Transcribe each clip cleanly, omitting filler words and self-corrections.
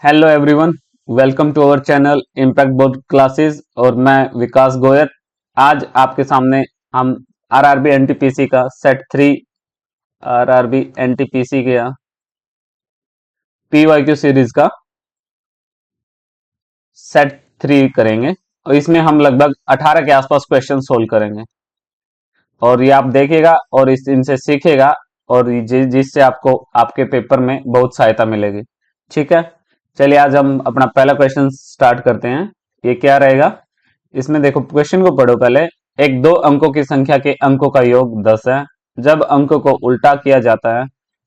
Hello everyone, welcome to our channel impact board classes. और मैं विकास गोयल। आज आपके सामने हम आरआरबी एनटीपीसी का सेट 3 आरआरबी एनटीपीसी के पीवाईक्यू सीरीज का सेट 3 करेंगे और इसमें हम लगभग 18 के आसपास क्वेश्चन सोल्व करेंगे और ये आप देखिएगा और इस इनसे सीखेगा और जिससे आपको आपके पेपर में बहुत सहायता मिलेगी। ठीक है, चलिए आज हम अपना पहला क्वेश्चन स्टार्ट करते हैं। ये क्या रहेगा, इसमें देखो क्वेश्चन को पढ़ो पहले। एक दो अंकों की संख्या के अंकों का योग 10 है। जब अंकों को उल्टा किया जाता है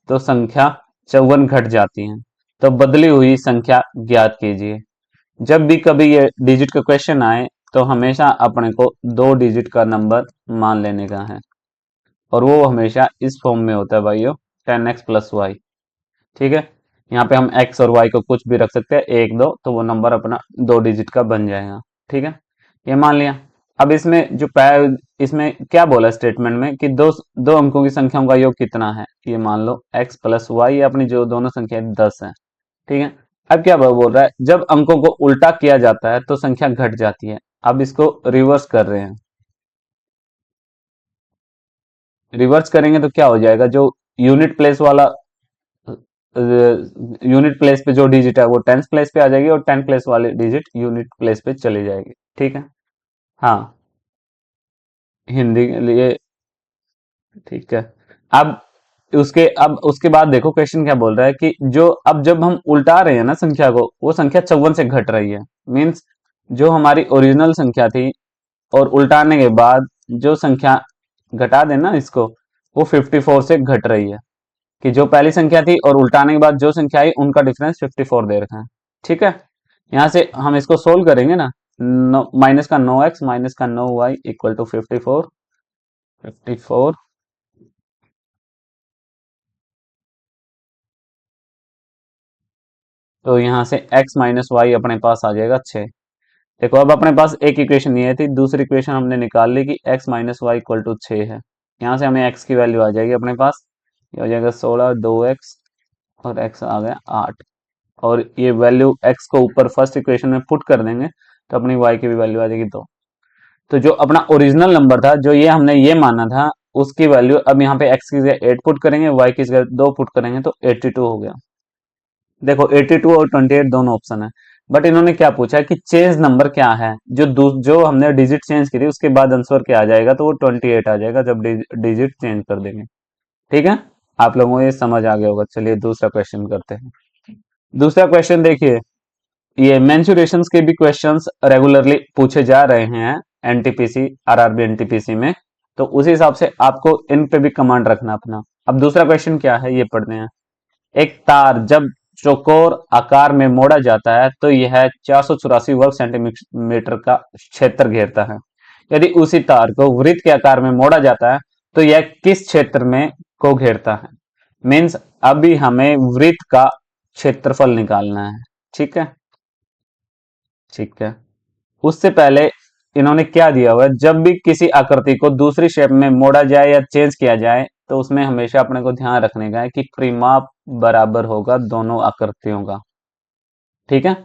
तो संख्या 54 घट जाती है। तो बदली हुई संख्या ज्ञात कीजिए। जब भी कभी ये डिजिट का क्वेश्चन आए तो हमेशा अपने को दो डिजिट का नंबर मान लेने का है और वो हमेशा इस फॉर्म में होता है भाइयों, 10x प्लस वाई। ठीक है, यहाँ पे हम x और y को कुछ भी रख सकते हैं, एक दो, तो वो नंबर अपना दो डिजिट का बन जाएगा। ठीक है, ये मान लिया। अब इसमें इसमें क्या बोला स्टेटमेंट में कि दो दो अंकों की संख्याओं का योग कितना है। ये मान लो x प्लस वाई, अपनी जो दोनों संख्या 10 है। ठीक है, अब क्या बोल रहा है, जब अंकों को उल्टा किया जाता है तो संख्या घट जाती है। अब इसको रिवर्स कर रहे हैं। रिवर्स करेंगे तो क्या हो जाएगा, जो यूनिट प्लेस वाला यूनिट प्लेस पे जो डिजिट है वो टेंस प्लेस पे आ जाएगी और 10 प्लेस वाली डिजिट यूनिट प्लेस पे चली जाएगी। ठीक है, हाँ, हिंदी के लिए ठीक है। अब उसके बाद देखो क्वेश्चन क्या बोल रहा है कि जो अब जब हम उल्टा रहे हैं ना संख्या को, वो संख्या 54 से घट रही है। मीन्स जो हमारी ओरिजिनल संख्या थी और उल्टाने के बाद जो संख्या घटा देना इसको, वो 54 से घट रही है। कि जो पहली संख्या थी और उल्टाने के बाद जो संख्या आई उनका डिफरेंस 54 दे रखा है। ठीक है, यहां से हम इसको सोल्व करेंगे ना। माइनस का 9x माइनस का 9y इक्वल टू 54। 54 तो यहां से x माइनस वाई अपने पास आ जाएगा 6। देखो अब अपने पास एक इक्वेशन ये थी, दूसरी इक्वेशन हमने निकाल ली कि x minus y equal to 6 है। यहाँ से हमें x की वैल्यू आ जाएगी अपने पास। ये हो जाएगा 16, 2x और x आ गया 8। और ये वैल्यू x को ऊपर फर्स्ट इक्वेशन में पुट कर देंगे तो अपनी y की भी वैल्यू आ जाएगी 2। तो जो अपना ओरिजिनल नंबर था, जो ये हमने ये माना था, उसकी वैल्यू अब यहाँ पे x की जगह 8 पुट करेंगे, y की जगह 2 पुट करेंगे तो 82 हो गया। देखो 82 और 28 दोनों ऑप्शन है, बट इन्होंने क्या पूछा है कि चेंज नंबर क्या है। जो हमने डिजिट चेंज की थी उसके बाद आंसर क्या आ जाएगा, तो वो 28 आ जाएगा जब डिजिट चेंज कर देंगे। ठीक है, आप लोगों को ये समझ आ गया होगा। चलिए दूसरा क्वेश्चन करते हैं। दूसरा क्वेश्चन देखिए, ये मेंसुरेशंस के भी क्वेश्चंस रेगुलरली पूछे जा रहे हैं एनटीपीसी, आरआरबी एनटीपीसी में। तो उसी हिसाब से आपको इन पे भी कमांड रखना अपना। अब दूसरा क्वेश्चन क्या है ये पढ़ते हैं। एक तार जब चौकोर आकार में मोड़ा जाता है तो यह 484 वर्ग सेंटीमीटर का क्षेत्र घेरता है। यदि उसी तार को वृत्त के आकार में मोड़ा जाता है तो यह किस क्षेत्र में को घेरता है। मीन्स अभी हमें वृत्त का क्षेत्रफल निकालना है। ठीक है, ठीक है। उससे पहले इन्होंने क्या दिया हुआ है, जब भी किसी आकृति को दूसरी शेप में मोड़ा जाए या चेंज किया जाए तो उसमें हमेशा अपने को ध्यान रखने का है कि परिमाप बराबर होगा दोनों आकृतियों का। ठीक है,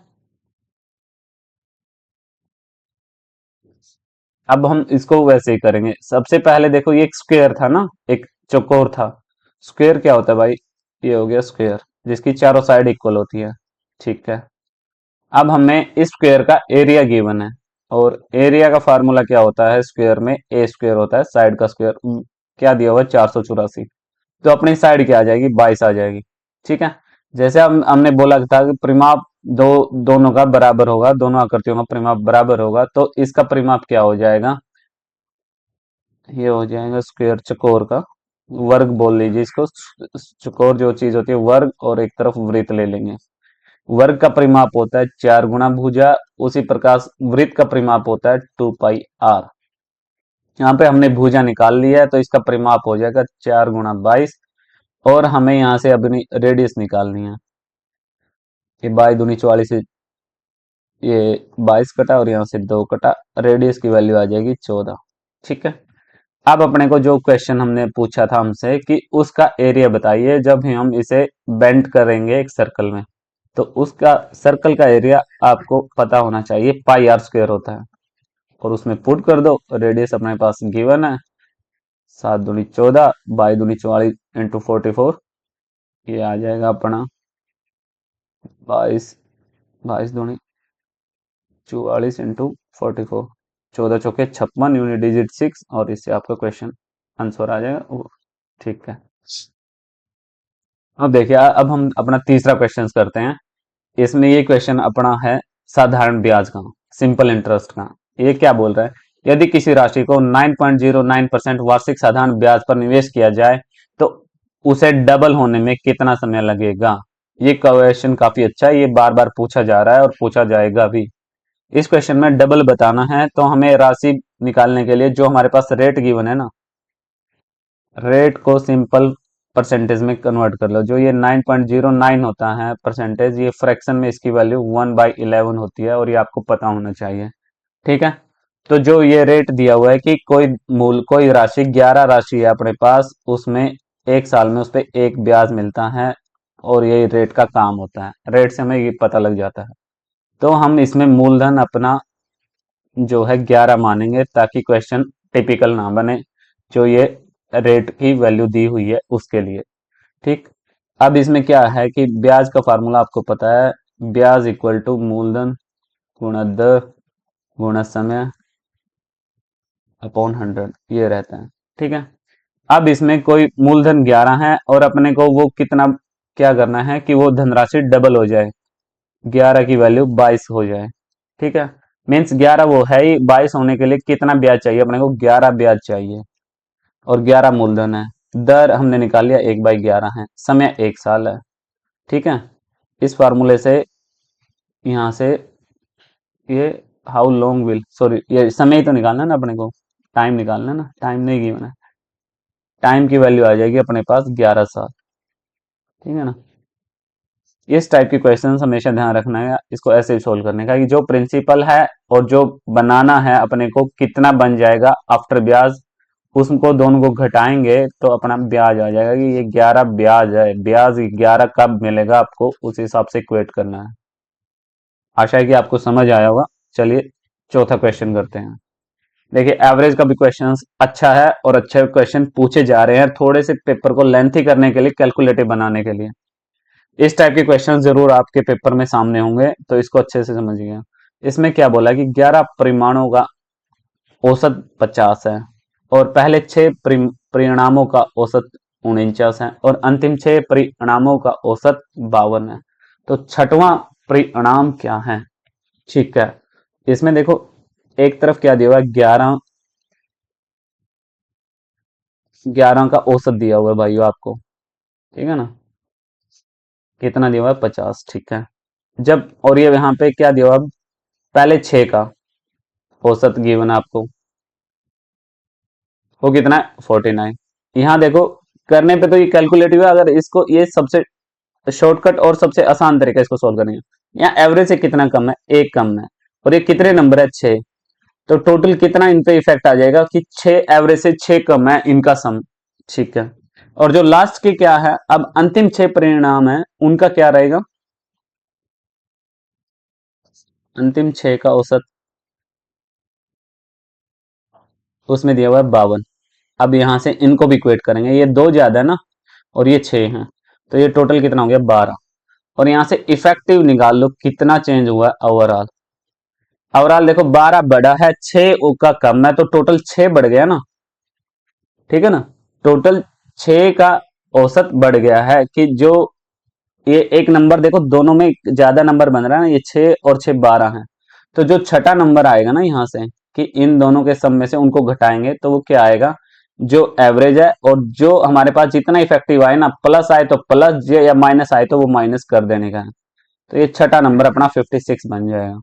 अब हम इसको वैसे ही करेंगे। सबसे पहले देखो ये एक स्क्वायर था ना, एक चौकोर था। स्क्वायर क्या होता है भाई, ये हो गया स्क्वायर जिसकी चारों साइड इक्वल होती है। ठीक है, अब हमें इस स्क्वायर का एरिया गिवन है और एरिया का फार्मूला क्या होता है, स्क्वायर में ए स्क्वायर होता है, साइड का स्क्वायर। क्या दिया हुआ है, 484। तो अपनी साइड क्या आ जाएगी, 22 आ जाएगी। ठीक है, जैसे हमने बोला था कि परिमाप दोनों का बराबर होगा, दोनों आकृतियों का परिमाप बराबर होगा, तो इसका परिमाप क्या हो जाएगा, ये हो जाएगा स्क्वायर चकोर का वर्ग बोल लीजिए इसको। चकोर जो चीज होती है वर्ग, और एक तरफ वृत्त ले लेंगे। वर्ग का परिमाप होता है 4 गुना भुजा, उसी प्रकार वृत्त का परिमाप होता है 2 पाई आर। यहाँ पे हमने भुजा निकाल लिया है तो इसका परिमाप हो जाएगा 4 गुना 22। और हमें यहाँ से अपनी रेडियस निकालनी है। ये 22 दूनी 44 से ये 22 कटा और यहाँ से 2 कटा, रेडियस की वैल्यू आ जाएगी 14। ठीक है, अब अपने को जो क्वेश्चन हमने पूछा था हमसे कि उसका एरिया बताइए जब हम इसे बेंड करेंगे एक सर्कल में। तो उसका सर्कल का एरिया आपको पता होना चाहिए, पाई आर स्क्वायर होता है। और उसमें पुट कर दो, रेडियस अपने पास गिवन है 7×14 22×44 इंटू 44, ये आ जाएगा अपना 22 22×44 इंटू 44, 14×4 = 56, यूनिट डिजिट 6, और इससे आपका क्वेश्चन आंसर आ जाएगा ठीक है। अब देखिए, अब हम अपना तीसरा क्वेश्चन करते हैं। इसमें ये क्वेश्चन अपना है साधारण ब्याज का, सिंपल इंटरेस्ट का। ये क्या बोल रहा है, यदि किसी राशि को 9.09% वार्षिक साधारण ब्याज पर निवेश किया जाए तो उसे डबल होने में कितना समय लगेगा। ये क्वेश्चन काफी अच्छा है, ये बार बार पूछा जा रहा है और पूछा जाएगा भी। इस क्वेश्चन में डबल बताना है तो हमें राशि निकालने के लिए जो हमारे पास रेट गिवन है ना, रेट को सिंपल परसेंटेज में कन्वर्ट कर लो। जो ये 9.09 होता है परसेंटेज, ये फ्रैक्शन में इसकी वैल्यू 1/11 होती है, और ये आपको पता होना चाहिए। ठीक है, तो जो ये रेट दिया हुआ है कि कोई राशि 11 राशि है अपने पास, उसमें एक साल में उस पर एक ब्याज मिलता है, और यही रेट का काम होता है। रेट से हमें ये पता लग जाता है। तो हम इसमें मूलधन अपना जो है 11 मानेंगे, ताकि क्वेश्चन टिपिकल ना बने, जो ये रेट की वैल्यू दी हुई है उसके लिए। ठीक, अब इसमें क्या है कि ब्याज का फार्मूला आपको पता है, ब्याज इक्वल टू मूलधन गुणा दर गुणा समय अपॉन 100, ये रहता है। ठीक है, अब इसमें कोई मूलधन 11 है और अपने को वो कितना क्या करना है कि वो धनराशि डबल हो जाए, 11 की वैल्यू 22 हो जाए। ठीक है, मीन्स 11 वो है ही, 22 होने के लिए कितना ब्याज चाहिए अपने को, 11 ब्याज चाहिए, और 11 मूलधन है। दर हमने निकाल लिया 1/11 है, समय 1 साल है। ठीक है, इस फार्मूले से यहाँ से ये हाउ लॉन्ग विल, सॉरी ये समय ही तो निकालना है ना अपने को, टाइम निकालना है ना, टाइम नहीं गिवन है, टाइम की वैल्यू आ जाएगी अपने पास 11 साल। ठीक है ना, इस टाइप के क्वेश्चन हमेशा ध्यान रखना है, इसको ऐसे सोल्व करने का कि जो प्रिंसिपल है और जो बनाना है अपने को कितना बन जाएगा आफ्टर ब्याज, उसको दोनों को घटाएंगे तो अपना ब्याज आ जाएगा कि ये 11 ब्याज है। ब्याज 11 कब मिलेगा आपको, उस हिसाब से इक्वेट करना है। आशा है कि आपको समझ आया होगा। चलिए चौथा क्वेश्चन करते हैं। देखिए, एवरेज का भी क्वेश्चन अच्छा है और अच्छे क्वेश्चन पूछे जा रहे हैं, थोड़े से पेपर को लेंथी करने के लिए, कैलकुलेटिव बनाने के लिए। इस टाइप के क्वेश्चन जरूर आपके पेपर में सामने होंगे, तो इसको अच्छे से समझिए। इसमें क्या बोला कि 11 परिमाणों का औसत 50 है, और पहले 6 परिणामों का औसत 49 है, और अंतिम 6 परिणामों का औसत 52 है। तो छठवां परिणाम क्या है। ठीक है, इसमें देखो एक तरफ क्या दिया हुआ है, 11 11 का औसत दिया हुआ है भाइयों आपको। ठीक है ना, कितना दिया हुआ है, 50। ठीक है, जब और ये यहाँ पे क्या दिया हुआ है, पहले 6 का औसत गिवन आपको, वो कितना है, 49। यहाँ देखो करने पे तो ये कैलकुलेटिव है, अगर इसको ये सबसे शॉर्टकट और सबसे आसान तरीका इसको सोल्व करने का। यहाँ एवरेज से कितना कम है, एक कम है, और ये कितने नंबर है, 6। तो टोटल कितना इन पे इफेक्ट आ जाएगा कि 6 एवरेज से 6 कम है इनका सम। ठीक है, और जो लास्ट के क्या है, अब अंतिम 6 परिणाम है उनका क्या रहेगा, अंतिम 6 का औसत, उसमें दिया हुआ है 52। अब यहां से इनको भी इक्वेट करेंगे, ये 2 ज्यादा है ना, और ये 6 है, तो ये टोटल कितना हो गया, 12। और यहां से इफेक्टिव निकाल लो कितना चेंज हुआ है ओवरऑल। ओवरऑल देखो 12 बड़ा है, 6 का कम है, तो टोटल 6 बढ़ गया ना। ठीक है ना, टोटल 6 का औसत बढ़ गया है, कि जो ये एक नंबर देखो दोनों में ज्यादा नंबर बन रहा है ना, ये 6 और 6 12 है। तो जो छठा नंबर आएगा ना यहाँ से, कि इन दोनों के सम में से उनको घटाएंगे तो वो क्या आएगा, जो एवरेज है, और जो हमारे पास जितना इफेक्टिव आए ना, प्लस आए तो प्लस, या माइनस आए तो वो माइनस कर देने का है। तो ये छठा नंबर अपना 56 बन जाएगा।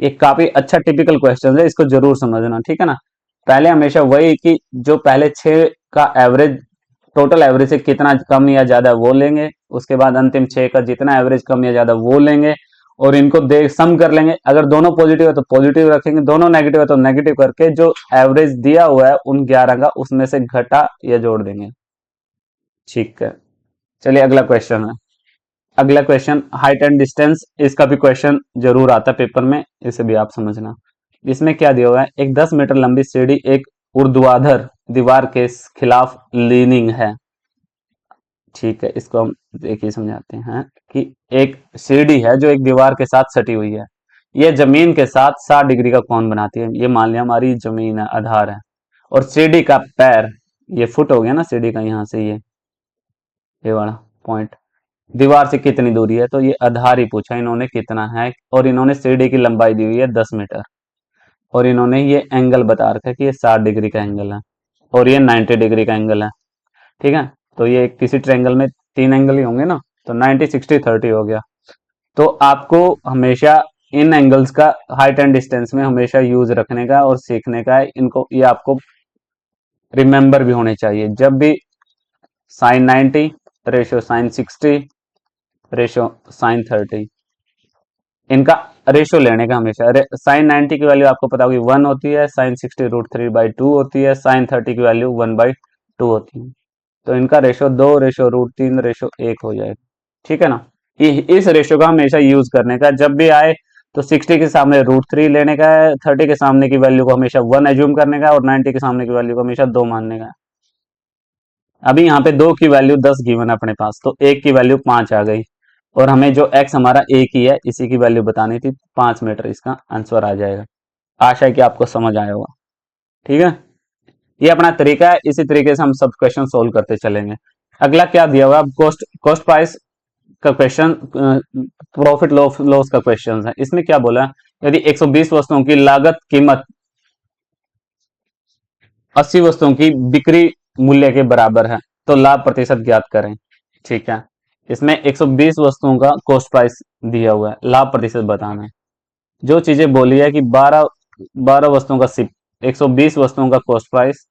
ये काफी अच्छा टिपिकल क्वेश्चन है, इसको जरूर समझना। ठीक है ना, पहले हमेशा वही कि जो पहले 6 का एवरेज, टोटल एवरेज से कितना कम या ज्यादा वो लेंगे, उसके बाद अंतिम 6 का जितना एवरेज कम या ज्यादा वो लेंगे, और इनको देख सम कर लेंगे। अगर दोनों पॉजिटिव है तो पॉजिटिव रखेंगे, दोनों नेगेटिव है तो नेगेटिव करके जो एवरेज दिया हुआ है उन 11 का, उसमें से घटा या जोड़ देंगे। ठीक है, चलिए अगला क्वेश्चन है। अगला क्वेश्चन हाइट एंड डिस्टेंस, इसका भी क्वेश्चन जरूर आता है पेपर में, इसे भी आप समझना। इसमें क्या दिया हुआ है, एक 10 मीटर लंबी सीढ़ी एक ऊर्ध्वाधर दीवार के खिलाफ लीनिंग है। ठीक है, इसको हम देखिए समझाते हैं कि एक सीढ़ी है जो एक दीवार के साथ सटी हुई है, ये जमीन के साथ 60 डिग्री का कोण बनाती है। ये मान लिया हमारी जमीन है, आधार है, और सीढ़ी का पैर, ये फुट हो गया ना सीढ़ी का, यहाँ से ये वाला पॉइंट दीवार से कितनी दूरी है, तो ये आधार ही पूछा इन्होंने कितना है, और इन्होंने सीढ़ी की लंबाई दी हुई है 10 मीटर, और इन्होंने ये एंगल बता रखा है कि ये 60 डिग्री का एंगल है, और ये 90 डिग्री का एंगल है। ठीक है, तो ये किसी ट्रायंगल में 3 एंगल ही होंगे ना, तो 90 60 30 हो गया। तो आपको हमेशा इन एंगल्स का हाइट एंड डिस्टेंस में हमेशा यूज रखने का और सीखने का है इनको, ये आपको रिमेंबर भी होने चाहिए। जब भी sine 90 ratio sine 60 ratio sine 30, इनका रेशियो लेने का हमेशा। साइन 90 की वैल्यू आपको पता होगी 1 होती है, साइन 60 √3/2 होती है, साइन 30 की वैल्यू 1/2 होती है। तो इनका रेशियो 2 रेशियो √3 रेशियो 1 हो जाएगा। ठीक है ना, इस रेशियो का हमेशा यूज करने का, जब भी आए तो 60 के सामने √3 लेने का है, 30 के सामने की वैल्यू को हमेशा 1 एज्यूम करने का है, और 90 के सामने की वैल्यू को हमेशा 2 मानने का है। अभी यहाँ पे 2 की वैल्यू 10 गिवन है अपने पास, तो 1 की वैल्यू 5 आ गई, और हमें जो x हमारा एक ही है इसी की वैल्यू बतानी थी, 5 मीटर इसका आंसर आ जाएगा। आशा है कि आपको समझ आया होगा। ठीक है, ये अपना तरीका है, इसी तरीके से हम सब क्वेश्चन सोल्व करते चलेंगे। अगला क्या दिया हुआ है, कॉस्ट कॉस्ट प्राइस का क्वेश्चन, प्रॉफिट लॉस का क्वेश्चन है। इसमें क्या बोला है, यदि 120 वस्तुओं की लागत कीमत 80 वस्तुओं की बिक्री मूल्य के बराबर है, तो लाभ प्रतिशत ज्ञात करें। ठीक है, इसमें 120 वस्तुओं का कॉस्ट प्राइस दिया हुआ है, लाभ प्रतिशत बताना है। जो चीजें बोली है कि 12 वस्तुओं का सिप, 120 वस्तुओं का कॉस्ट प्राइस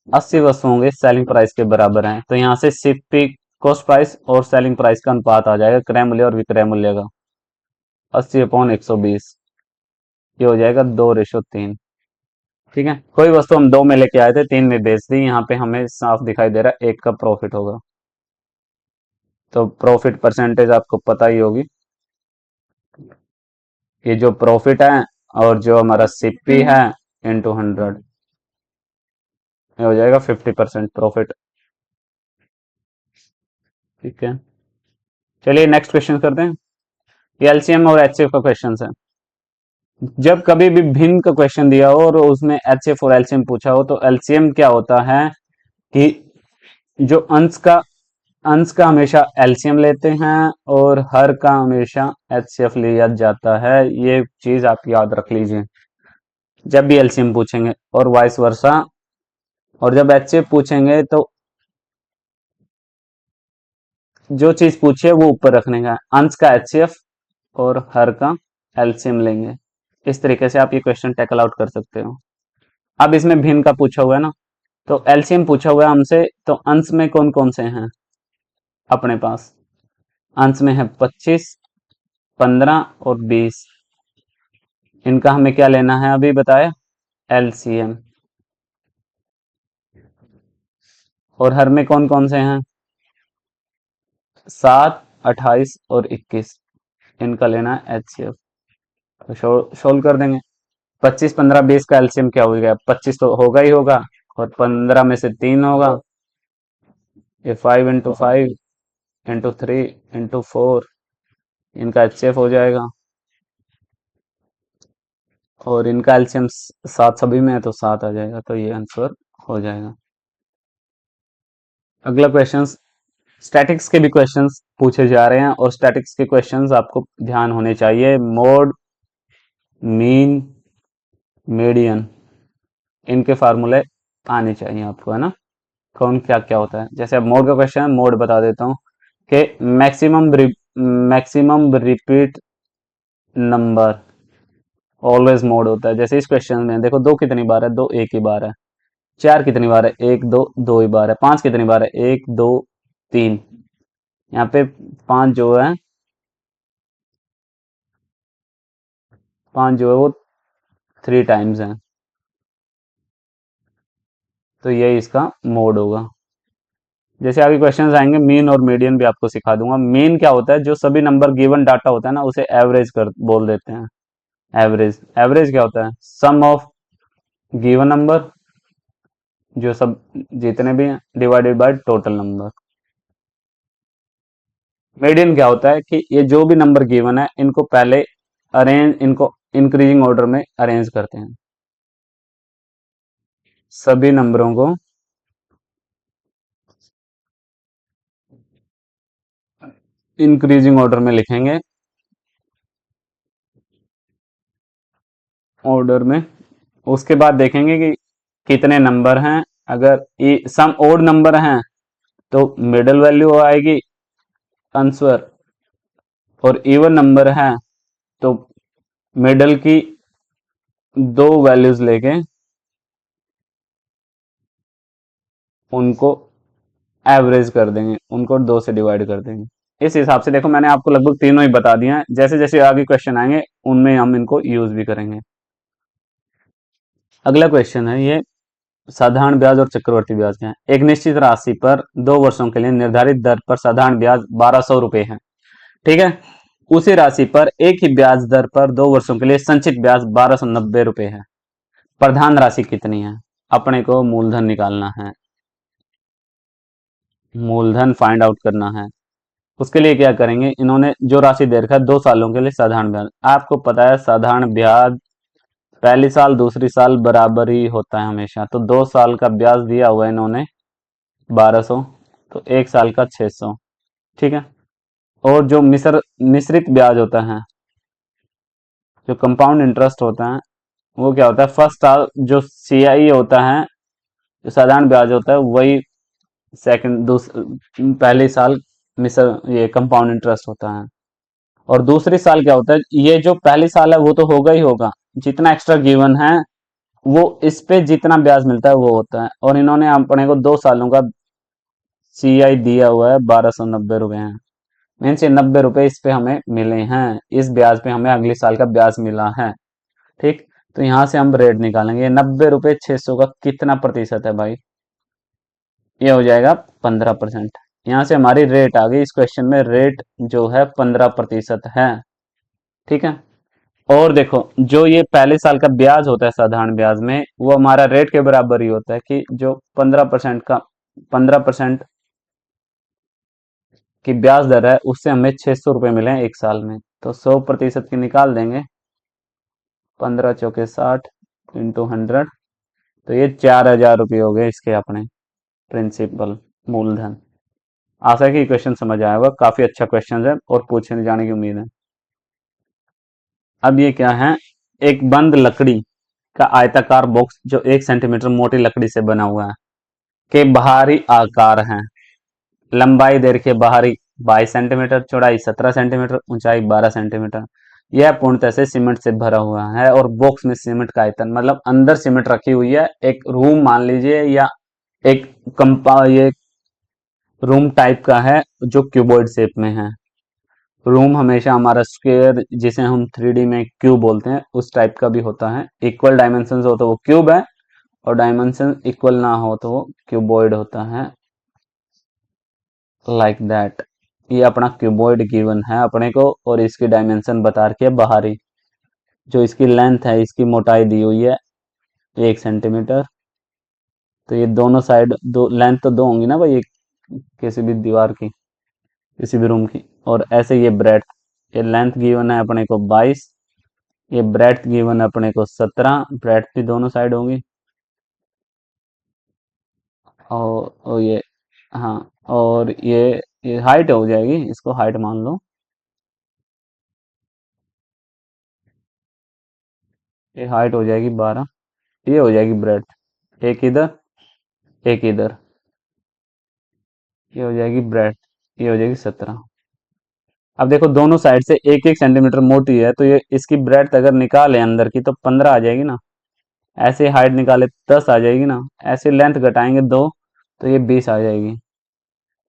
80 वस्तुओं के सेलिंग प्राइस के बराबर है, तो यहाँ से सिप की कॉस्ट प्राइस और सेलिंग प्राइस का अनुपात आ जाएगा, क्रय मूल्य और विक्रय मूल्य का, 80/120, ये हो जाएगा 2:3। ठीक है, कोई वस्तु हम 2 में लेके आए थे, 3 में बेच दी, यहाँ पे हमें साफ दिखाई दे रहा है 1 का प्रॉफिट होगा। तो प्रॉफिट परसेंटेज आपको पता ही होगी, ये जो प्रॉफिट है और जो हमारा सीपी है इंटू 100, ये हो जाएगा 50% प्रॉफिट। ठीक है, चलिए नेक्स्ट क्वेश्चन करते हैं। ये एलसीएम और एचसीएफ का क्वेश्चन है। जब कभी भी भिन्न का क्वेश्चन दिया हो और उसमें एचसीएफ और एलसीएम पूछा हो, तो एलसीएम क्या होता है कि जो अंश का हमेशा एलसीएम लेते हैं, और हर का हमेशा एचसीएफ लिया जाता है। ये चीज आप याद रख लीजिए जब भी एलसीएम पूछेंगे, और वाइस वर्सा। और जब एचसीएफ पूछेंगे तो जो चीज पूछिए वो ऊपर रखने का है, अंश का एचसीएफ और हर का एलसीएम लेंगे। इस तरीके से आप ये क्वेश्चन टैकल आउट कर सकते हो। अब इसमें भिन्न का पूछा हुआ है ना, तो एलसीएम पूछा हुआ है हमसे, तो अंश में कौन कौन से हैं अपने पास, अंश में है 25, 15 और 20। इनका हमें क्या लेना है अभी बताया, एलसीएम। और हर में कौन कौन से हैं, 7, 28 और 21। इनका लेना है एचसीएफ। तो सोल्व कर देंगे। 25, 15, 20 का एलसीएम क्या हो गया, 25 तो होगा ही होगा, और 15 में से 3 होगा, ये 5 × 5 × 3 × 4, इनका एचसीएफ हो जाएगा। और इनका एलसीएम 7 सभी में है, तो 7 आ जाएगा, तो ये आंसर हो जाएगा। अगला क्वेश्चन, स्टैटिक्स के भी क्वेश्चंस पूछे जा रहे हैं, और स्टैटिक्स के क्वेश्चंस आपको ध्यान होने चाहिए। मोड, मीन, मीडियन, इनके फार्मूले आने चाहिए आपको, है ना, कौन क्या क्या होता है। जैसे अब मोड का क्वेश्चन है, मोड बता देता हूँ कि maximum repeat number always mode होता है। जैसे इस क्वेश्चन में देखो, 2 कितनी बार है, 2 एक ही बार है। 4 कितनी बार है, 1 2 2 ही बार है। 5 कितनी बार है, 1 2 3। यहाँ पे 5 जो है, 5 जो है वो 3 टाइम्स है, तो ये इसका मोड होगा। जैसे आगे क्वेश्चंस आएंगे मीन और मीडियन भी आपको सिखा दूंगा। मीन क्या होता है, जो सभी नंबर गिवन डाटा होता है ना उसे एवरेज कर बोल देते हैं। एवरेज, एवरेज क्या होता है, सम ऑफ गिवन नंबर, जो सब जितने भी हैं, divided by total number. Median क्या होता है कि ये जो भी नंबर गिवन है इनको पहले इनको इंक्रीजिंग ऑर्डर में अरेंज करते हैं। सभी नंबरों को इंक्रीजिंग ऑर्डर में लिखेंगे, ऑर्डर में। उसके बाद देखेंगे कि कितने नंबर हैं। अगर सम ओड नंबर हैं तो मिडल वैल्यू आएगी आंसर, और इवन नंबर है तो मिडल की दो वैल्यूज लेके उनको एवरेज कर देंगे, उनको दो से डिवाइड कर देंगे। इस हिसाब से देखो मैंने आपको लगभग तीनों ही बता दिया है, जैसे जैसे आगे क्वेश्चन आएंगे उनमें हम इनको यूज भी करेंगे। अगला क्वेश्चन है ये, साधारण ब्याज और चक्रवर्ती ब्याज क्या है। एक निश्चित राशि पर 2 वर्षों के लिए निर्धारित दर पर साधारण ब्याज 1200 रुपए है, ठीक है। उसी राशि पर एक ही ब्याज दर पर 2 वर्षों के लिए संचित ब्याज 1290 रुपए है। प्रधान राशि कितनी है, अपने को मूलधन निकालना है, मूलधन फाइंड आउट करना है। उसके लिए क्या करेंगे, इन्होंने जो राशि दे रखा है 2 सालों के लिए साधारण ब्याज, आपको पता है साधारण ब्याज पहली साल दूसरी साल बराबर ही होता है हमेशा, तो 2 साल का ब्याज दिया हुआ है इन्होंने 1200, तो 1 साल का 600, ठीक है। और जो मिश्रित ब्याज होता है, जो कंपाउंड इंटरेस्ट होता है, वो क्या होता है, फर्स्ट साल जो सीआई होता है, जो साधारण ब्याज होता है वही पहले साल मिश्र ये कंपाउंड इंटरेस्ट होता है। और दूसरी साल क्या होता है, ये जो पहली साल है वो तो होगा ही होगा, जितना एक्स्ट्रा गिवन है वो इस पे जितना ब्याज मिलता है वो होता है। और इन्होंने अपने को 2 सालों का सीआई दिया हुआ है, 1290 रुपए हैं, मीन्स ये 90 रुपए इस पे हमें मिले हैं, इस ब्याज पे हमें अगले साल का ब्याज मिला है, ठीक। तो यहां से हम रेट निकालेंगे, 90 रुपए 600 का कितना प्रतिशत है भाई, ये हो जाएगा 15%। यहाँ से हमारी रेट आ गई, इस क्वेश्चन में रेट जो है 15% है, ठीक है। और देखो जो ये पहले साल का ब्याज होता है साधारण ब्याज में, वो हमारा रेट के बराबर ही होता है कि जो 15% की ब्याज दर है उससे हमें 600 रुपये मिले हैं 1 साल में, तो 100% की निकाल देंगे, 15 चौके 60 इंटू 100, तो ये 4000 रुपये हो गए इसके अपने प्रिंसिपल मूलधन। आशा है कि क्वेश्चन समझ आया होगा, काफी अच्छा क्वेश्चन है और पूछने जाने की उम्मीद है। अब ये क्या है, एक बंद लकड़ी का आयताकार बॉक्स जो 1 सेंटीमीटर मोटी लकड़ी से बना हुआ है, के बाहरी आकार हैं। लंबाई दे रखी है बाहरी 22 सेंटीमीटर, चौड़ाई 17 सेंटीमीटर, ऊंचाई 12 सेंटीमीटर। यह पूर्णतः से सीमेंट से भरा हुआ है, और बॉक्स में सीमेंट का आयतन मतलब अंदर सीमेंट रखी हुई है, एक रूम मान लीजिए, या एक ये रूम टाइप का है जो क्यूबॉइड शेप में है। रूम हमेशा हमारा स्क्वायर, जिसे हम 3D में क्यूब बोलते हैं, उस टाइप का भी होता है। इक्वल डायमेंशन हो तो वो क्यूब है, और डायमेंशन इक्वल ना हो तो वो क्यूबॉइड होता है, लाइक दैट। ये अपना क्यूबॉइड गिवन है अपने को, और इसकी डायमेंशन बता रखी है बाहरी। जो इसकी लेंथ है, इसकी मोटाई दी हुई है 1 सेंटीमीटर, तो ये दोनों साइड दो लेंथ तो दो होंगी ना भाई, एक किसी भी दीवार की, किसी भी रूम की। और ऐसे ये ब्रेड, ये लेंथ गिवन है अपने को 22, ये ब्रेड्थ गिवन है अपने को 17, ब्रेड्थ भी दोनों साइड होंगी। और ये, हाँ, और ये हाइट हो जाएगी, इसको हाइट मान लो, ये हाइट हो जाएगी 12, ये हो जाएगी ब्रेड्थ, एक इधर एक इधर, ये हो जाएगी ब्रेड्थ, ये हो जाएगी 17। अब देखो दोनों साइड से 1-1 सेंटीमीटर मोटी है, तो ये इसकी ब्रेड्थ अगर निकाले अंदर की तो 15 आ जाएगी ना, ऐसे हाइट निकाले 10 आ जाएगी ना, ऐसे लेंथ घटाएंगे 2 तो ये 20 आ जाएगी।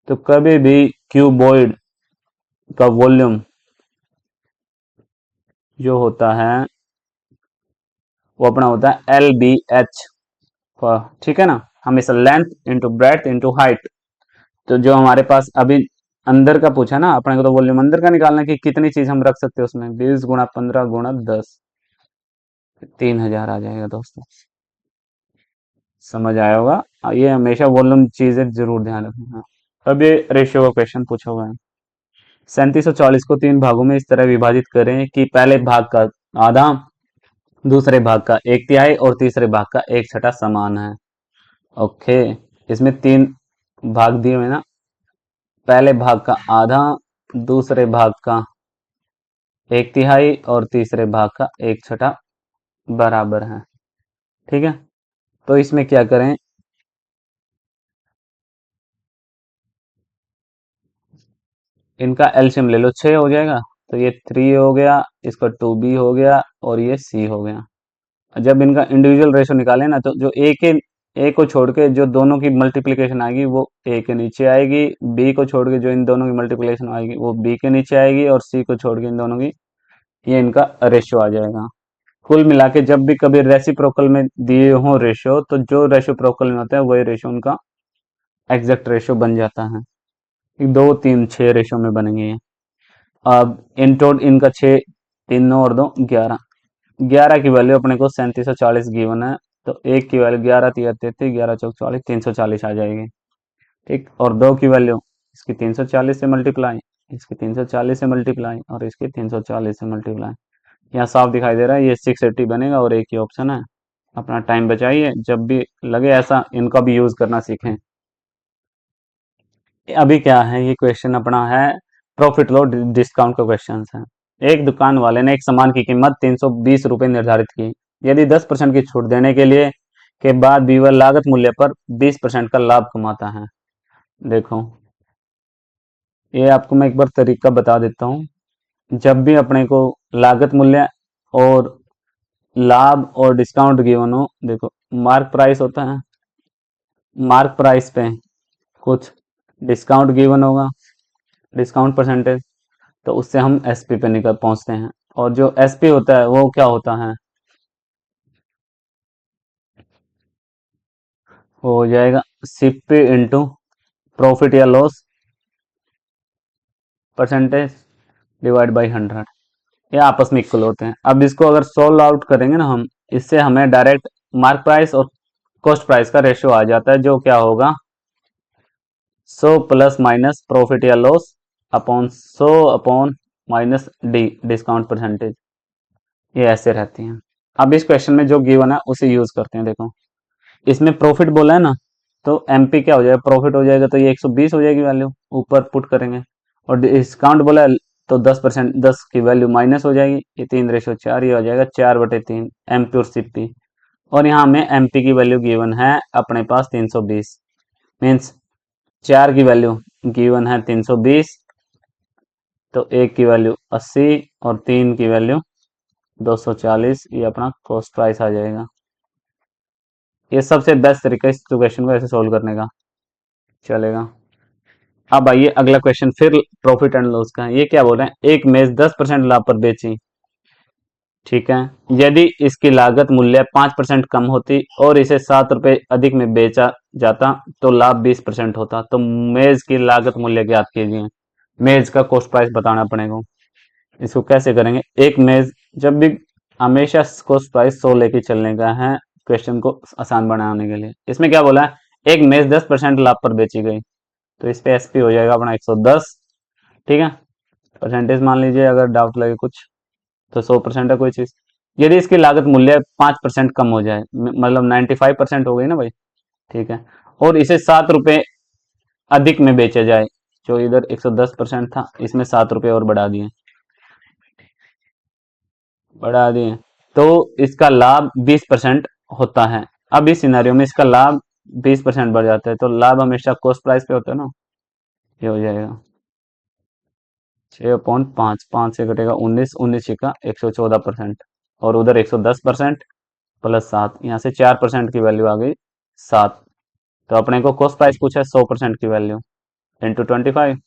तो कभी भी क्यूबॉइड का वॉल्यूम जो होता है वो अपना होता है LBH, ठीक है ना, हमेशा length into breadth into height. तो जो हमारे पास अभी अंदर का पूछा ना अपने को, तो वॉल्यूम अंदर का निकालना है कि कितनी चीज हम रख सकते हैं उसमें। 20 गुणा 15 गुणा 10, 3000 आ जाएगा दोस्तों। समझ आया होगा। ये हमेशा वॉल्यूम चीजें जरूर ध्यान रखना। अब ये रेशियो का क्वेश्चन पूछा हुआ है। 3740 को 3 भागों में इस तरह विभाजित करें कि पहले भाग का आधा, दूसरे भाग का 1/3 और तीसरे भाग का 1/6 समान है। ओके, इसमें 3 भाग दिए हुए ना, पहले भाग का आधा, दूसरे भाग का 1/3 और तीसरे भाग का 1/6 बराबर है। ठीक है, तो इसमें क्या करें, इनका एलसीएम ले लो, 6 हो जाएगा। तो ये 3 हो गया, इसका 2b हो गया और ये c हो गया। जब इनका इंडिविजुअल रेशो निकाले ना, तो जो ए को छोड़ के जो दोनों की मल्टीप्लिकेशन आएगी वो ए के नीचे आएगी, बी को छोड़ के जो इन दोनों की मल्टीप्लिकेशन आएगी वो बी के नीचे आएगी, और सी को छोड़ के इन दोनों की, ये इनका रेशो आ जाएगा। कुल मिला के जब भी कभी रेसिप्रोकल में दिए हों रेशो, तो जो रेसिप्रोकल में होता है वही रेशो उनका एग्जैक्ट रेशो बन जाता है। 2 3 6 रेशो में बनेंगे ये। अब इनका 6, 3 9 और 2 11, 11 की वैल्यू अपने को 3740 गिवन है। तो एक की वैल्यू 11 3 33, 11 चौक 40, 340 आ जाएगी। ठीक, और 2 की वैल्यू इसकी 340 से मल्टीप्लाई, इसकी 340 से मल्टीप्लाई और इसकी 340 से मल्टीप्लाई। यहाँ साफ दिखाई दे रहा है ये 680 बनेगा और एक ही ऑप्शन है। अपना टाइम बचाइए, जब भी लगे ऐसा इनका भी यूज करना सीखें। अभी क्या है, ये क्वेश्चन अपना है प्रॉफिट लो डिस्काउंट का क्वेश्चन है। एक दुकान वाले ने एक सामान की कीमत 320 रुपए निर्धारित की। यदि 10% की छूट देने के लिए के बाद भी वह लागत मूल्य पर 20% का लाभ कमाता है। देखो, ये आपको मैं एक बार तरीका बता देता हूँ। जब भी अपने को लागत मूल्य और लाभ और डिस्काउंट गिवन हो, देखो मार्क प्राइस होता है, मार्क प्राइस पे कुछ डिस्काउंट गिवन होगा, डिस्काउंट परसेंटेज, तो उससे हम एसपी पे निकल पहुंचते हैं। और जो एसपी होता है वो क्या होता है, वो हो जाएगा सीपी इंटू प्रॉफिट या लॉस परसेंटेज डिवाइड बाई 100। ये आपस में इक्वल होते हैं। अब इसको अगर सोल्व आउट करेंगे ना हम, इससे हमें डायरेक्ट मार्क प्राइस और कॉस्ट प्राइस का रेशियो आ जाता है, जो क्या होगा 100 प्लस माइनस प्रॉफिट या loss upon 100 upon minus D discount percentage. ये ऐसे रहती हैं। अब इस क्वेश्चन में जो गिवन है उसे यूज करते हैं। देखो, इसमें प्रॉफिट बोला है ना, तो एमपी क्या हो जाएगा, प्रॉफिट हो जाएगा, तो ये 120 हो जाएगी वैल्यू, ऊपर पुट करेंगे। और डिस्काउंट बोला है तो 10%, 10 की वैल्यू माइनस हो जाएगी, ये 3:4, ये हो जाएगा 4/3 एमपी और सीपी। और यहाँ हमें एमपी की वैल्यू गिवन है अपने पास 320, मीन्स 4 की वैल्यू गिवन है 320, तो 1 की वैल्यू 80 और 3 की वैल्यू 240, ये अपना कॉस्ट प्राइस आ जाएगा। ये सबसे बेस्ट तरीका इस क्वेश्चन को ऐसे सोल्व करने का। चलेगा। अब आइए अगला क्वेश्चन, फिर प्रॉफिट एंड लॉस का है। ये क्या बोल रहे हैं, एक मेज 10% लाभ पर बेची, ठीक है, यदि इसकी लागत मूल्य 5% कम होती और इसे 7 रुपए अधिक में बेचा जाता तो लाभ 20% होता। तो मेज की लागत मूल्य ज्ञात कीजिए। मेज का कॉस्ट प्राइस बताना पड़ेगा। इसको कैसे करेंगे, एक मेज, जब भी हमेशा कॉस्ट प्राइस 100 लेके चलने का है क्वेश्चन को आसान बनाने के लिए। इसमें क्या बोला है, एक मेज 10% लाभ पर बेची गई, तो इस पे एसपी हो जाएगा अपना 110। ठीक है, परसेंटेज मान लीजिए, अगर डाउट लगे कुछ तो 100% है कोई चीज। यदि इसकी लागत मूल्य 5% कम हो जाए, मतलब 95% हो गई ना भाई, ठीक है, और इसे 7 रुपए अधिक में बेचा जाए, जो इधर 110% था, इसमें 7 रुपए और बढ़ा दिए, तो इसका लाभ 20% होता है। अब इस सिनेरियो में इसका लाभ 20% बढ़ जाता है, तो लाभ हमेशा कॉस्ट प्राइस पे होता है ना। ये हो जाएगा 6/5, 5 से घटेगा 19, 19 छिका 114%, और उधर 110% प्लस 7, यहाँ से 4% की वैल्यू आ गई 7। तो अपने को कॉस्ट प्राइस पूछा है 100% की वैल्यू, इंटू 25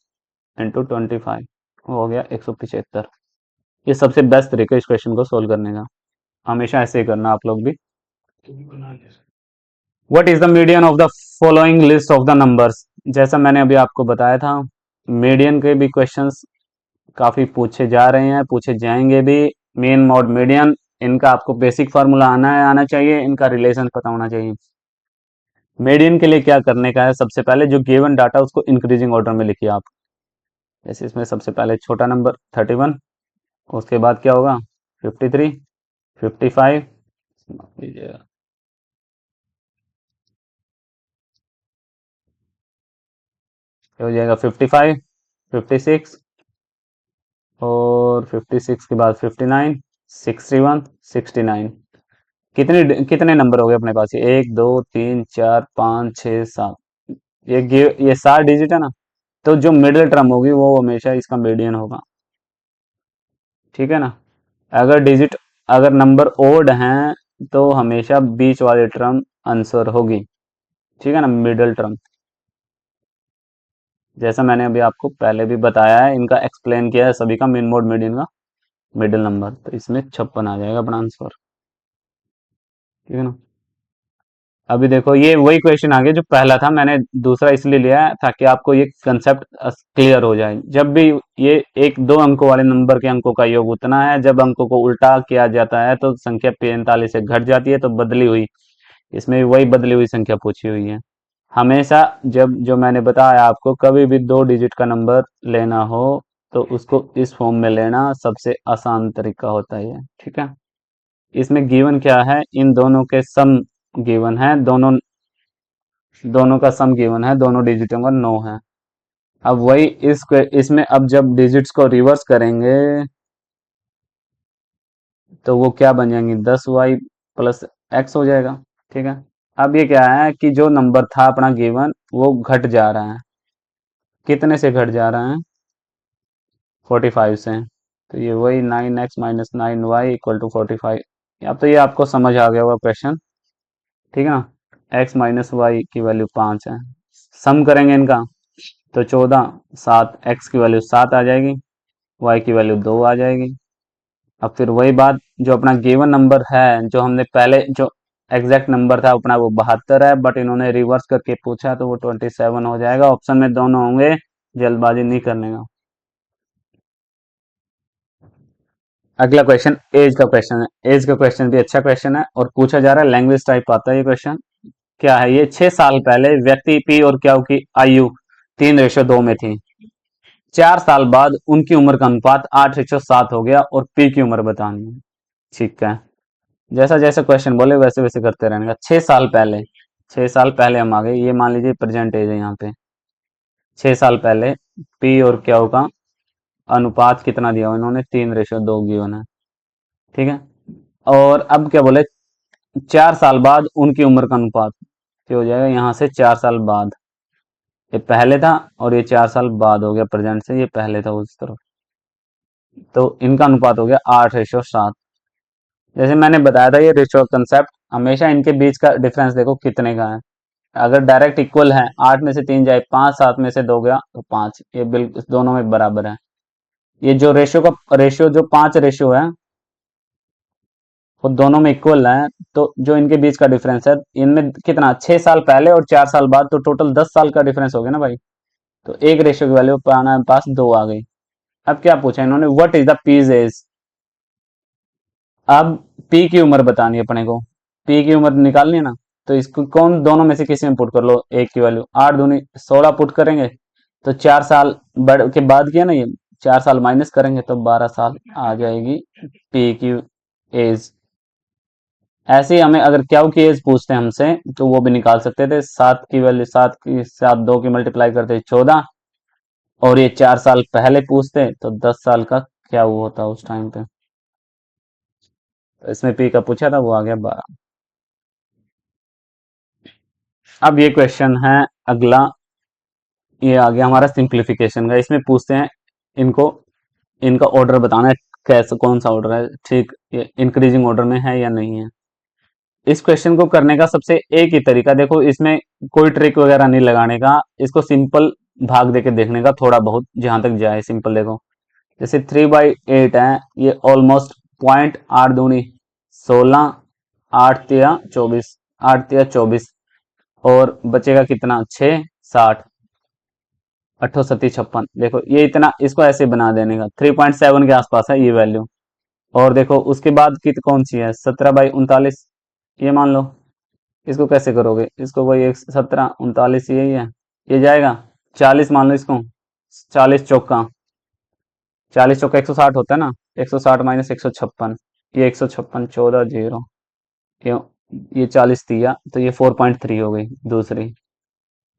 हो गया 175। ये सबसे बेस्ट तरीका इस क्वेश्चन को सोल्व करने का। हमेशा ऐसे ही करना आप लोग भी। What is the median of the following list of the numbers? जैसा मैंने अभी आपको बताया था, मीडियन के भी क्वेश्चंस काफ़ी पूछे जा रहे हैं, पूछे जाएंगे भी। मीन मॉड मीडियन, इनका आपको बेसिक फार्मूला आना चाहिए, इनका रिलेशन पता होना चाहिए। मीडियन के लिए क्या करने का है, सबसे पहले जो गिवन डाटा उसको इंक्रीजिंग ऑर्डर में लिखिए आप। जैसे इसमें सबसे पहले छोटा नंबर 31, उसके बाद क्या होगा 53, 55, लीजिएगा, क्या हो जाएगा 55, 56, और 56 के बाद 59, 61, 69। कितने नंबर हो गए अपने पास? ये 1 2 3 4 5 6 7, ये 7 डिजिट है ना। तो जो मिडिल टर्म होगी वो हमेशा इसका मीडियन होगा, ठीक है ना। अगर डिजिट अगर नंबर ओड हैं तो हमेशा बीच वाली टर्म आंसर होगी, ठीक है ना, मिडिल टर्म। जैसा मैंने अभी आपको पहले भी बताया है, इनका एक्सप्लेन किया है सभी का, मिन मोड मीडियन का मिडिल नंबर, तो इसमें 56 आ जाएगा अपना आंसर, ठीक है ना। अभी देखो ये वही क्वेश्चन आ गया जो पहला था, मैंने दूसरा इसलिए लिया है ताकि आपको ये कंसेप्ट क्लियर हो जाए। जब भी ये एक दो अंकों वाले नंबर के अंकों का योग उतना है, जब अंकों को उल्टा किया जाता है तो संख्या 45 से घट जाती है, तो बदली हुई, इसमें भी वही बदली हुई संख्या पूछी हुई है। हमेशा जब जो मैंने बताया आपको, कभी भी 2 डिजिट का नंबर लेना हो तो उसको इस फॉर्म में लेना सबसे आसान तरीका होता है, ठीक है। इसमें गिवन क्या है, इन दोनों के सम गिवन है, दोनों दोनों का सम गिवन है, दोनों डिजिटों का 9 है। अब वही इसमें अब जब डिजिट्स को रिवर्स करेंगे तो वो क्या बन जाएंगी, 10y प्लस एक्स हो जाएगा, ठीक है। अब ये क्या है कि जो नंबर था अपना गिवन वो घट जा रहा है, कितने से घट जा रहा है, 45 से। तो ये वही 9x minus 9y equal to 45। अब तो ये आपको समझ आ गया होगा क्वेश्चन, ठीक है ना। x माइनस वाई की वैल्यू 5 है, सम करेंगे इनका तो 14, 7, x की वैल्यू 7 आ जाएगी, y की वैल्यू 2 आ जाएगी। अब फिर वही बात, जो अपना गिवन नंबर है, जो हमने पहले जो एग्जैक्ट नंबर था अपना वो 72 है, बट इन्होंने रिवर्स करके पूछा तो वो 27 हो जाएगा। ऑप्शन में दोनों होंगे, जल्दबाजी नहीं करने का। अगला क्वेश्चन एज का क्वेश्चन है। एज का क्वेश्चन भी अच्छा क्वेश्चन है और पूछा जा रहा है, लैंग्वेज टाइप आता है ये क्वेश्चन। क्या है ये, 6 साल पहले व्यक्ति पी और क्यू की आयु 3:2 में थी। 4 साल बाद उनकी उम्र का अनुपात 8:7 हो गया और पी की उम्र बतानी है, ठीक है। जैसा जैसा क्वेश्चन बोले वैसे वैसे करते रहने का। 6 साल पहले, 6 साल पहले हम आ गए, ये मान लीजिए प्रेजेंट एज है यहाँ पे। 6 साल पहले पी और क्यू का अनुपात कितना दिया हुआ इन्होंने, 3:2 गिवन है, ठीक है। और अब क्या बोले, 4 साल बाद उनकी उम्र का अनुपात, क्या हो जाएगा यहाँ से 4 साल बाद, ये पहले था और ये 4 साल बाद हो गया, प्रेजेंट से ये पहले था उस तरफ, तो इनका अनुपात हो गया 8:7। जैसे मैंने बताया था ये रेशियो कंसेप्ट, हमेशा इनके बीच का डिफरेंस देखो कितने का है। अगर डायरेक्ट इक्वल है, 8 में से 3 जाए 5, 7 में से 2 गया तो 5, ये बिल्कुल दोनों में बराबर है। ये जो रेशियो जो 5 रेशियो है वो दोनों में इक्वल है, तो जो इनके बीच का डिफरेंस है, इनमें कितना, 6 साल पहले और 4 साल बाद, तो टोटल 10 साल का डिफरेंस हो गया ना भाई। तो एक रेशियो की वैल्यू पाना पास 2 आ गई। अब क्या पूछा इन्होंने, what is the P's age. अब पी की उम्र बतानी है अपने को, पी की उम्र निकालनी है ना। तो इसको कौन, दोनों में से किसी में पुट कर लो, एक की वैल्यू 8 दूनी 16 पुट करेंगे तो 4 साल बढ़ के बाद किया ना, ये 4 साल माइनस करेंगे तो 12 साल आ जाएगी पी की एज। ऐसे ही हमें अगर क्यू की एज पूछते हैं हमसे तो वो भी निकाल सकते थे। 7 की वैल्यू, 7 2 की मल्टीप्लाई करते 14, और ये 4 साल पहले पूछते तो 10 साल का क्या वो होता उस टाइम पे। तो इसमें पी का पूछा था, वो आ गया 12। अब ये क्वेश्चन है अगला, ये आ गया हमारा सिंप्लीफिकेशन का। इसमें पूछते हैं इनको, इनका ऑर्डर बताना है, कैसे कौन सा ऑर्डर है, ठीक, ये इंक्रीजिंग ऑर्डर में है या नहीं है। इस क्वेश्चन को करने का सबसे एक ही तरीका, देखो इसमें कोई ट्रिक वगैरह नहीं लगाने का, इसको सिंपल भाग देके देखने का, थोड़ा बहुत जहां तक जाए सिंपल। देखो जैसे 3/8 है, ये ऑलमोस्ट 0.8 दूनी 16, 8 तिया 24, 8 तिया 24, और बचेगा कितना 6, 60। अठो सत्ती 56, देखो ये इतना, इसको ऐसे बना देने का 3.7 के आसपास है ये वैल्यू। और देखो उसके बाद की कौन सी है, 17/39, ये मान लो। इसको कैसे करोगे, इसको वही 17 39 यही है, ये जाएगा 40 मान लो इसको, 40 चौका 160 होता है ना, 160 माइनस 156, ये 156 14 0, ये ये 40 दिया तो ये 4.3 हो गई दूसरी।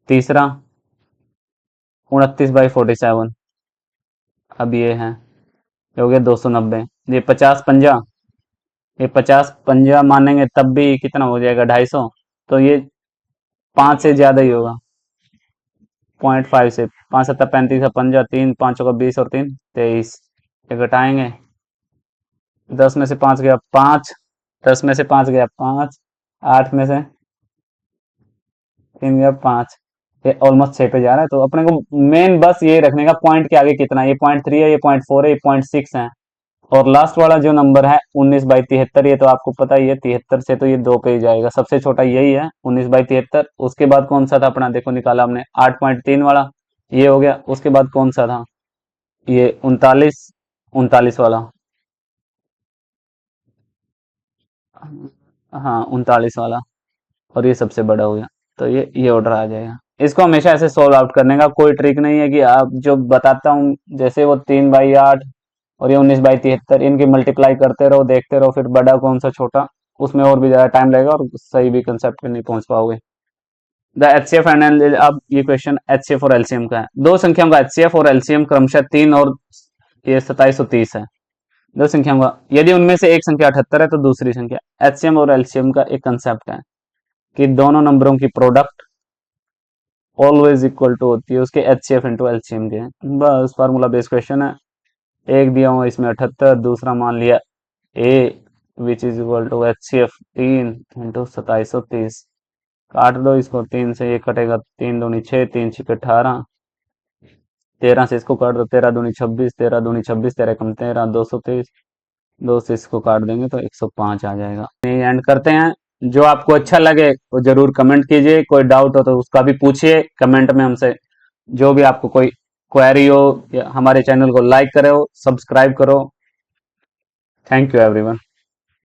तीसरा 29/47, अब ये है, ये हो गया 290। ये 50 पंजा, ये 50 पंजा मानेंगे तब भी कितना हो जाएगा, 250, तो ये 5 से ज्यादा ही होगा, 0.5 से। 5 7 35 का पंजा, 3 5 का 20 और 3 23, ये घटाएंगे, 10 में से 5 गया 5, 10 में से 5 गया 5, 8 में से 3 गया 5, ये ऑलमोस्ट 6 पे जा रहा है। तो अपने को मेन बस ये रखने का पॉइंट के आगे कितना, ये 0.3 है, ये 0.4 है, ये 0.6 है। और लास्ट वाला जो नंबर है 19/73, ये तो आपको पता ही है, 73 से तो ये 2 पे ही जाएगा, सबसे छोटा यही है 19/73। उसके बाद कौन सा था अपना, देखो निकाला हमने 8.3 वाला, ये हो गया। उसके बाद कौन सा था, ये 39, 39 वाला, हाँ 39 वाला, और ये सबसे बड़ा हो गया। तो ये ऑर्डर आ जाएगा। इसको हमेशा ऐसे सोल्व आउट करने का कोई ट्रिक नहीं है कि आप जो बताता हूँ, जैसे वो 3/8 और ये 19/73, इनकी मल्टीप्लाई करते रहो, देखते रहो, फिर बड़ा कौन सा छोटा, उसमें और भी ज्यादा टाइम लगेगा और सही भी कंसेप्ट पे नहीं पहुंच पाओगे। द एचसीएफ एंड, अब ये क्वेश्चन एचसीएफ और एलसीएम का है। दो संख्याओं का एचसीएफ और एलसीएम क्रमशः 3 और ये 2730 है। दो संख्याओं का, यदि उनमें से एक संख्या 78 है तो दूसरी संख्या। एचसीएम और एलसीएम का एक कंसेप्ट है कि दोनों नंबरों की प्रोडक्ट ऑलवेज इक्वल टू होती है उसके एचसीएफ इंटू एलसीएम के। बस फार्मूला बेस्ड क्वेश्चन है। एक दिया हुआ इसमें 78, दूसरा मान लिया A which is equal to HCF 3 into 2730। काट दो इसको, 3 से ये कटेगा, 3 दूनी 6, 3 6 18, 13 से इसको काट दो, 13 दूनी 26, 13 दूनी 26, 13 कम 13, 223, 2 से इसको काट देंगे तो 105 आ जाएगा। एंड करते हैं। जो आपको अच्छा लगे वो जरूर कमेंट कीजिए, कोई डाउट हो तो उसका भी पूछिए कमेंट में हमसे। जो भी आपको कोई क्वेरी हो, या हमारे चैनल को लाइक करो, सब्सक्राइब करो। Thank you everyone.